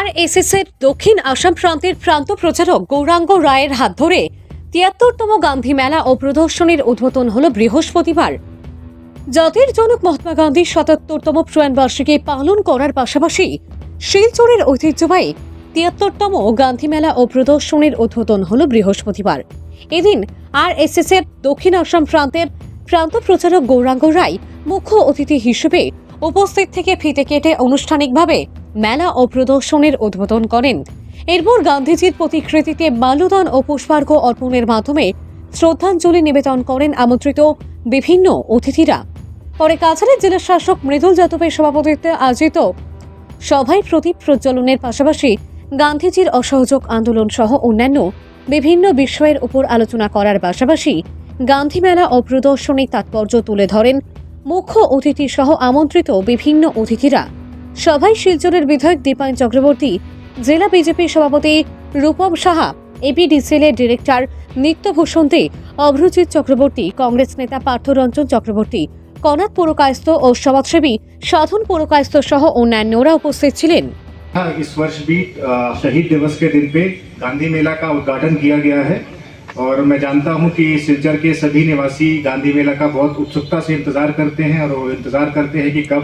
আরএসএসের দক্ষিণ আসাম প্রান্তের প্রান্ত প্রচারক গৌরাঙ্গ রায়ের হাত ধরে ৭৩তম গান্ধী মেলা ও প্রদর্শনীর উদ্বোধন হল বৃহস্পতিবার। জাতির জনক মহাত্মা গান্ধীর ৭৭তম প্রয়াণবার্ষিকী পালন করার পাশাপাশি শিলচরের ঐতিহ্যবাহী ৭৩তম গান্ধী মেলা ও প্রদর্শনীর উদ্বোধন হল বৃহস্পতিবার। এদিন আরএসএসের দক্ষিণ আসাম প্রান্তের প্রান্ত প্রচারক গৌরাঙ্গ রায় মুখ্য অতিথি হিসেবে উপস্থিত থেকে ফিতে কেটে আনুষ্ঠানিকভাবে মেলা ও প্রদর্শনীর উদ্বোধন করেন। এরপর গান্ধীজির প্রতিকৃতিতে মাল্যদান ও পুষ্পার্ঘ্য অর্পণের মাধ্যমে শ্রদ্ধাঞ্জলি নিবেদন করেন আমন্ত্রিত বিভিন্ন অতিথিরা। পরে কাছাড়ের জেলা শাসক মৃদুল যাদবের সভাপতিত্বে আয়োজিত সভায় প্রদীপ প্রজ্বলনের পাশাপাশি গান্ধীজির অসহযোগ আন্দোলন সহ অন্যান্য বিভিন্ন বিষয়ের উপর আলোচনা করার পাশাপাশি গান্ধী মেলা ও প্রদর্শনীর তাৎপর্য তুলে ধরেন মুখ্য অতিথি সহ আমন্ত্রিত বিভিন্ন অতিথিরা। সভায় শিলচরের বিধায়ক দীপায়ন চক্রবর্তী, জেলা বিজেপি সভাপতি রূপম সাহা, এপিডিসিএল-এর ডিরেক্টর নিত্যভূষণ দে, অভ্রজিৎ চক্রবর্তী, কংগ্রেস নেতা পার্থরঞ্জন চক্রবর্তী, কনাথ পুরকায়স্থ ও সমাজসেবী সাধন পুরকায়স্থ সহ অন্যান্যরা উপস্থিত ছিলেন। इस वर्ष भी शहीद दिवस के दिन पे गांधी मेला का उद्घाटन किया गया है और मैं जानता हूं कि सिलचर के सभी निवासी गांधी मेला का बहुत उत्सुकता से इंतजार करते हैं और वो इंतजार करते हैं कि कब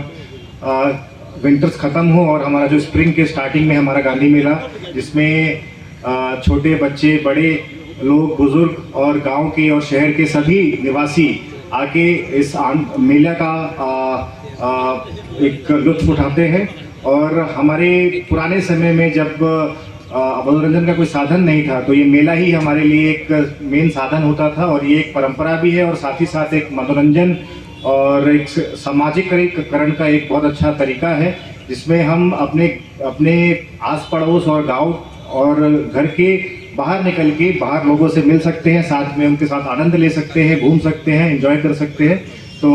विंटर्स खत्म हो और हमारा जो स्प्रिंग के स्टार्टिंग में हमारा गांधी मेला, जिसमें छोटे बच्चे, बड़े लोग, बुजुर्ग और गांव के और शहर के सभी निवासी आके इस मेला का एक लुत्फ उठाते हैं। और हमारे पुराने समय में जब मनोरंजन का कोई साधन नहीं था तो ये मेला ही हमारे लिए एक मेन साधन होता था और ये एक परंपरा भी है और साथ ही साथ एक मनोरंजन और एक सामाजिकरण का एक बहुत अच्छा तरीका है, जिसमें हम अपने आस पड़ोस और गांव और घर के बाहर निकल के बाहर लोगों से मिल सकते हैं, साथ में उनके साथ आनंद ले सकते हैं, घूम सकते हैं, एंजॉय कर सकते हैं। तो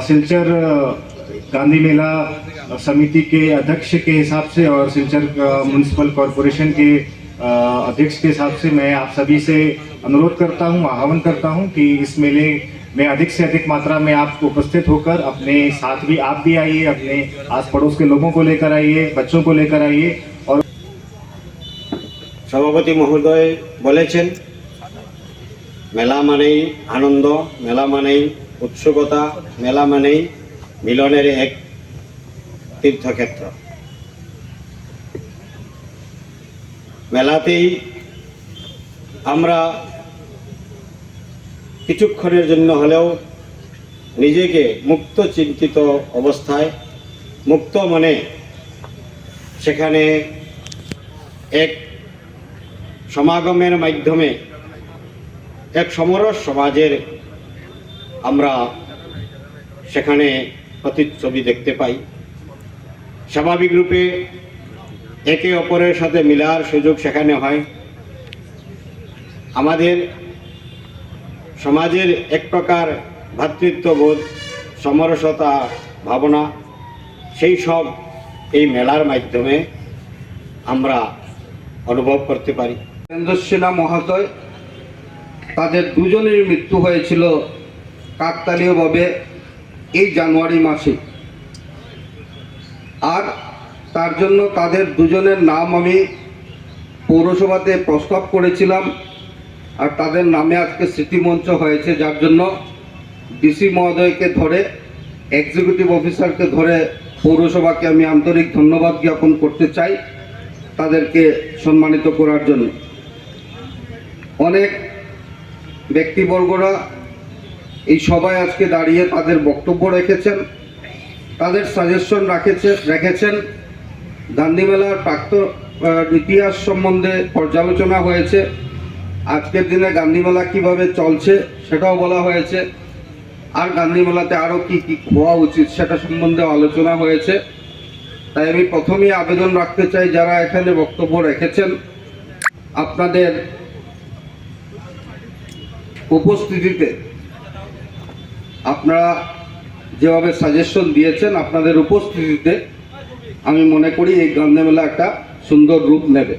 सिलचर गांधी मेला समिति के अध्यक्ष के हिसाब से और सिलचर म्युनिसिपल कॉरपोरेशन के अध्यक्ष के हिसाब से मैं आप सभी से अनुरोध करता हूं, आह्वान करता हूं कि इस मेले में अधिक से अधिक मात्रा में आप उपस्थित होकर अपने साथ भी आप भी आइए, अपने आस पड़ोस के लोगों को लेकर आइए, बच्चों को लेकर आइए। और सभापति महोदय বলেছেন মেলা মানেই আনন্দ, মেলা মানেই উৎসুকতা, মেলা মানেই মিলনের এক তীর্থক্ষেত্র। মেলাতেই আমরা কিছুক্ষণের জন্য হলেও নিজেকে মুক্ত চিন্তিত অবস্থায়, মুক্ত মনে সেখানে এক সমাগমের মাধ্যমে এক সমরস সমাজের আমরা সেখানে প্রতিচ্ছবি দেখতে পাই। স্বাভাবিক রূপে একে অপরের সাথে মিলার সুযোগ সেখানে হয়। আমাদের সমাজের এক প্রকার ভ্রাতৃত্ববোধ, সমরসতা ভাবনা, সেই সব এই মেলার মাধ্যমে আমরা অনুভব করতে পারি। বীরেন্দ্র সিনহা মহাশয়, তাদের দুজনের মৃত্যু হয়েছিল কাকতালীয়ভাবে এই জানুয়ারি মাসে। আর তার জন্য তাদের দুজনের নাম আমি পৌরসভাতে প্রস্তাব করেছিলাম আর তাদের নামে আজকে স্মৃতিমঞ্চ হয়েছে, যার জন্য ডিসি মহোদয়কে ধরে, এক্সিকিউটিভ অফিসারকে ধরে পৌরসভাকে আমি আন্তরিক ধন্যবাদ জ্ঞাপন করতে চাই তাদেরকে সম্মানিত করার জন্য। অনেক ব্যক্তিবর্গরা এই সভায় আজকে দাঁড়িয়ে তাদের বক্তব্য রেখেছেন, তাদের সাজেশন রেখেছেন। গান্ধী মেলার প্রাক্তন ইতিহাস সম্বন্ধে পর্যালোচনা হয়েছে। আজকের দিনে গান্ধী মেলা কীভাবে চলছে সেটাও বলা হয়েছে, আর গান্ধী মেলাতে আরও কী কী হওয়া উচিত সেটা সম্বন্ধে আলোচনা হয়েছে। তাই আমি প্রথমেই আবেদন রাখতে চাই, যারা এখানে বক্তব্য রেখেছেন, আপনাদের উপস্থিতিতে আপনারা যেভাবে সাজেশন দিয়েছেন, আপনাদের উপস্থিতিতে আমি মনে করি এই গান্ধী মেলা একটা সুন্দর রূপ নেবে।